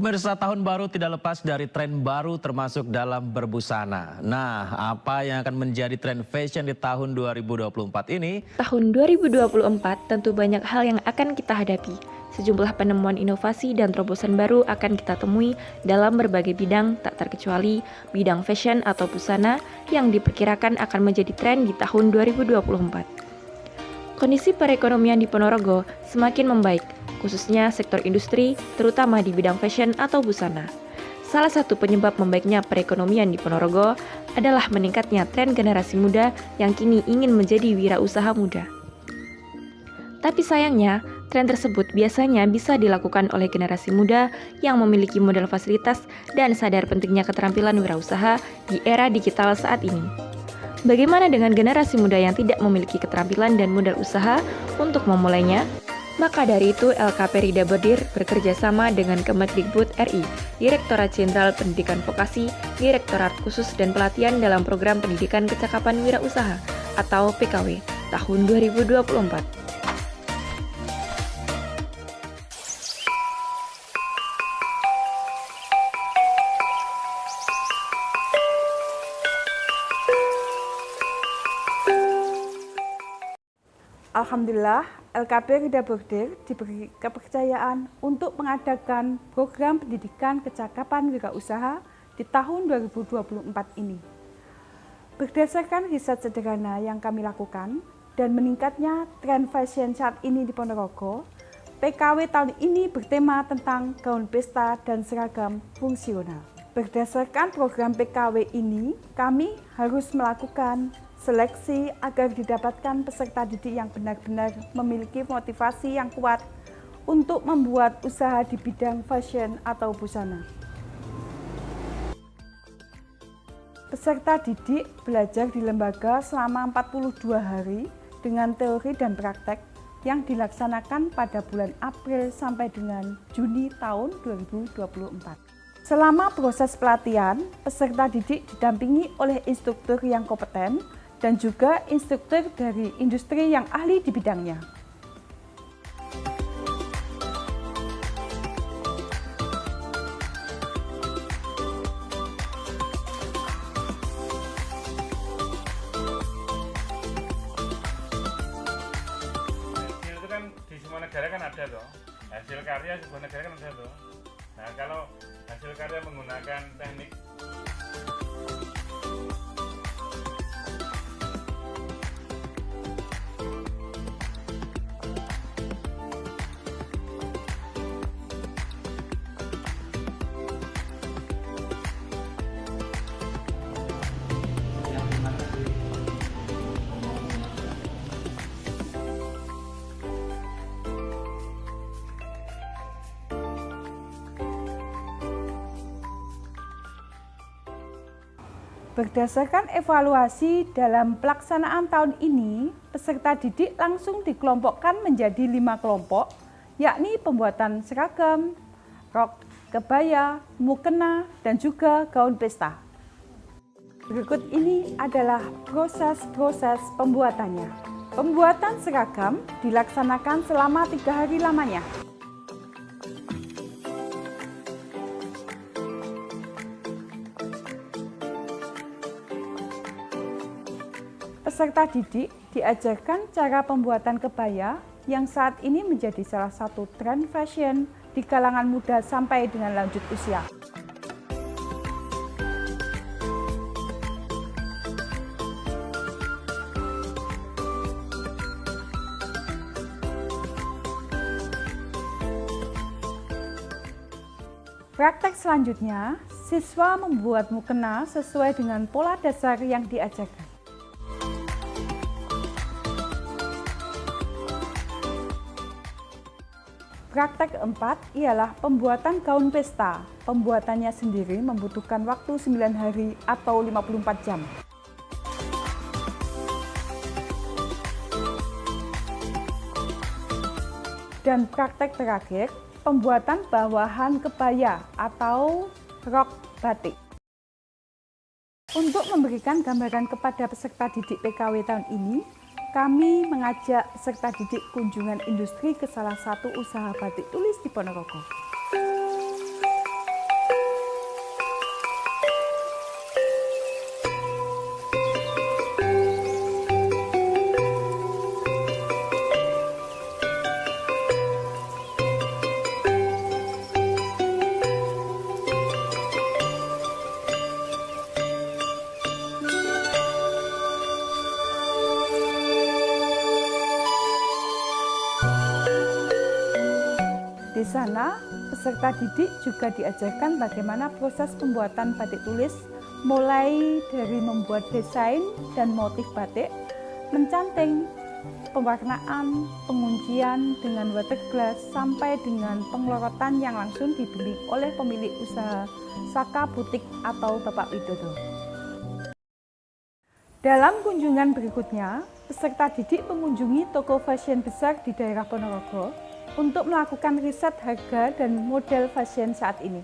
Pemirsa, tahun baru tidak lepas dari tren baru termasuk dalam berbusana. Nah, apa yang akan menjadi tren fashion di tahun 2024 ini? Tahun 2024 tentu banyak hal yang akan kita hadapi. Sejumlah penemuan inovasi dan terobosan baru akan kita temui dalam berbagai bidang, tak terkecuali bidang fashion atau busana yang diperkirakan akan menjadi tren di tahun 2024. Kondisi perekonomian di Ponorogo semakin membaik, khususnya sektor industri, terutama di bidang fashion atau busana. Salah satu penyebab membaiknya perekonomian di Ponorogo adalah meningkatnya tren generasi muda yang kini ingin menjadi wirausaha muda. Tapi sayangnya, tren tersebut biasanya bisa dilakukan oleh generasi muda yang memiliki modal fasilitas dan sadar pentingnya keterampilan wirausaha di era digital saat ini. Bagaimana dengan generasi muda yang tidak memiliki keterampilan dan modal usaha untuk memulainya? Maka dari itu, LKP Rida Bordir bekerja sama dengan Kemendikbud RI, Direktorat Jenderal Pendidikan Vokasi, Direktorat Khusus dan Pelatihan dalam Program Pendidikan Kecakapan Wirausaha atau PKW tahun 2024. Alhamdulillah, LKP Rida Bordir diberi kepercayaan untuk mengadakan program pendidikan kecakapan wirausaha di tahun 2024 ini. Berdasarkan riset sederhana yang kami lakukan dan meningkatnya tren fashion saat ini di Ponorogo, PKW tahun ini bertema tentang gaun pesta dan seragam fungsional. Berdasarkan program PKW ini, kami harus melakukan seleksi agar didapatkan peserta didik yang benar-benar memiliki motivasi yang kuat untuk membuat usaha di bidang fashion atau busana. Peserta didik belajar di lembaga selama 42 hari dengan teori dan praktek yang dilaksanakan pada bulan April sampai dengan Juni tahun 2024. Selama proses pelatihan, peserta didik didampingi oleh instruktur yang kompeten dan juga instruktur dari industri yang ahli di bidangnya. Hasil itu kan di semua negara kan ada toh, hasil karya sebuah negara kan ada toh. Nah, kalau hasil karya menggunakan teknik Berdasarkan evaluasi dalam pelaksanaan tahun ini, peserta didik langsung dikelompokkan menjadi 5 kelompok, yakni pembuatan seragam, rok, kebaya, mukena, dan juga gaun pesta. Berikut ini adalah proses-proses pembuatannya. Pembuatan seragam dilaksanakan selama 3 hari lamanya. Peserta didik diajarkan cara pembuatan kebaya yang saat ini menjadi salah satu tren fashion di kalangan muda sampai dengan lanjut usia. Praktek selanjutnya, siswa membuat mukena sesuai dengan pola dasar yang diajarkan. Praktek keempat ialah pembuatan gaun pesta. Pembuatannya sendiri membutuhkan waktu 9 hari atau 54 jam. Dan praktek terakhir, pembuatan bawahan kebaya atau rok batik. Untuk memberikan gambaran kepada peserta didik PKW tahun ini, kami mengajak peserta didik kunjungan industri ke salah satu usaha batik tulis di Ponorogo. Di sana, peserta didik juga diajarkan bagaimana proses pembuatan batik tulis, mulai dari membuat desain dan motif batik, mencanting, pewarnaan, penguncian dengan waterglass, sampai dengan penglorotan yang langsung dibeli oleh pemilik usaha Saka Butik atau Bapak Widodo. Dalam kunjungan berikutnya, peserta didik mengunjungi toko fashion besar di daerah Ponorogo untuk melakukan riset harga dan model fashion saat ini.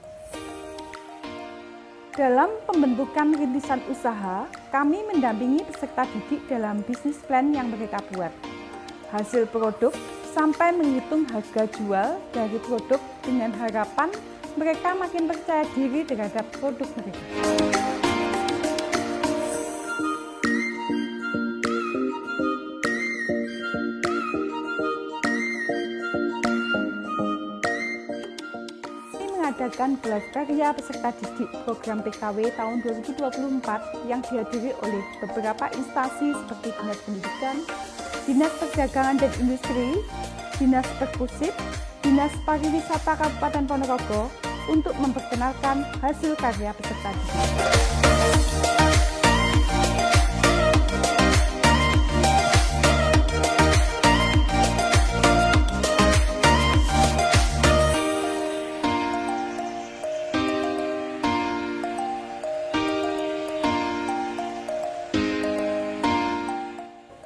Dalam pembentukan rintisan usaha, kami mendampingi peserta didik dalam bisnis plan yang mereka buat. Hasil produk sampai menghitung harga jual dari produk dengan harapan mereka makin percaya diri terhadap produk mereka. Mengadakan gelar karya peserta didik program PKW tahun 2024 yang dihadiri oleh beberapa instansi seperti Dinas Pendidikan, Dinas Perdagangan dan Industri, Dinas Perkusip, Dinas Pariwisata Kabupaten Ponorogo untuk memperkenalkan hasil karya peserta didik.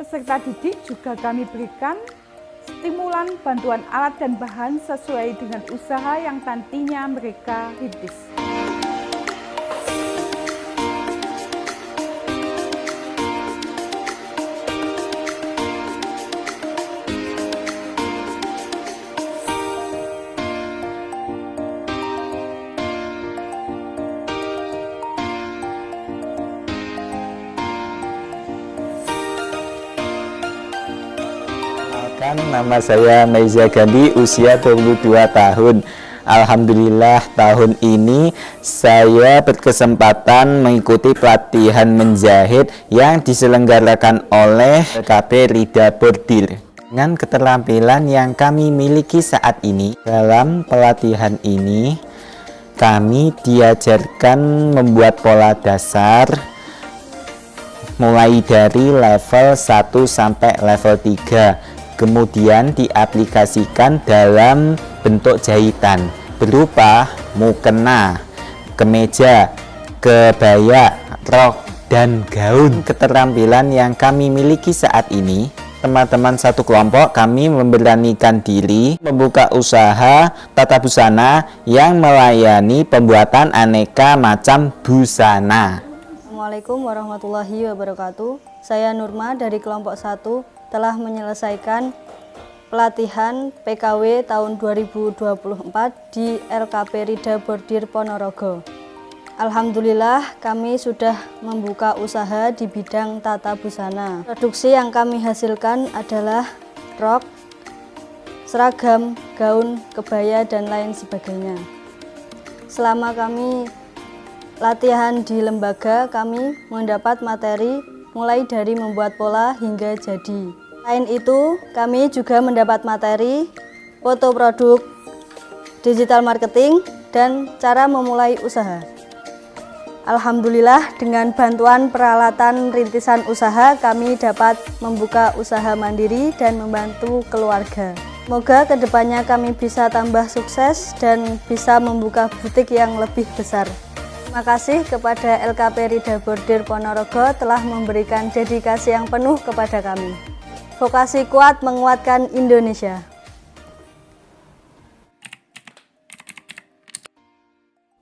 Peserta didik juga kami berikan stimulan bantuan alat dan bahan sesuai dengan usaha yang nantinya mereka rintis. Nama saya Meiza Gandhi, usia 22 tahun. Alhamdulillah tahun ini saya berkesempatan mengikuti pelatihan menjahit yang diselenggarakan oleh LKP Rida Bordir. Dengan keterampilan yang kami miliki saat ini, dalam pelatihan ini kami diajarkan membuat pola dasar mulai dari level 1 sampai level 3. Kemudian diaplikasikan dalam bentuk jahitan berupa mukena, kemeja, kebaya, rok, dan gaun. Keterampilan yang kami miliki saat ini, teman-teman satu kelompok kami memberanikan diri membuka usaha tata busana yang melayani pembuatan aneka macam busana. Assalamualaikum warahmatullahi wabarakatuh. Saya Nurma dari kelompok 1 telah menyelesaikan pelatihan PKW tahun 2024 di LKP Rida Bordir Ponorogo. Alhamdulillah kami sudah membuka usaha di bidang tata busana. Produksi yang kami hasilkan adalah rok, seragam, gaun, kebaya, dan lain sebagainya. Selama kami latihan di lembaga, kami mendapat materi mulai dari membuat pola hingga jadi. Selain itu, kami juga mendapat materi foto produk, digital marketing, dan cara memulai usaha. Alhamdulillah dengan bantuan peralatan rintisan usaha, kami dapat membuka usaha mandiri dan membantu keluarga. Semoga kedepannya kami bisa tambah sukses dan bisa membuka butik yang lebih besar. Terima kasih kepada LKP Rida Bordir Ponorogo telah memberikan dedikasi yang penuh kepada kami. Vokasi kuat menguatkan Indonesia.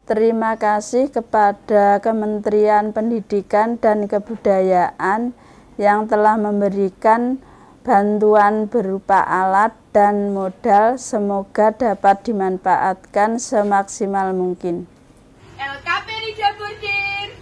Terima kasih kepada Kementerian Pendidikan dan Kebudayaan yang telah memberikan bantuan berupa alat dan modal, semoga dapat dimanfaatkan semaksimal mungkin. LKP Rida Bordir,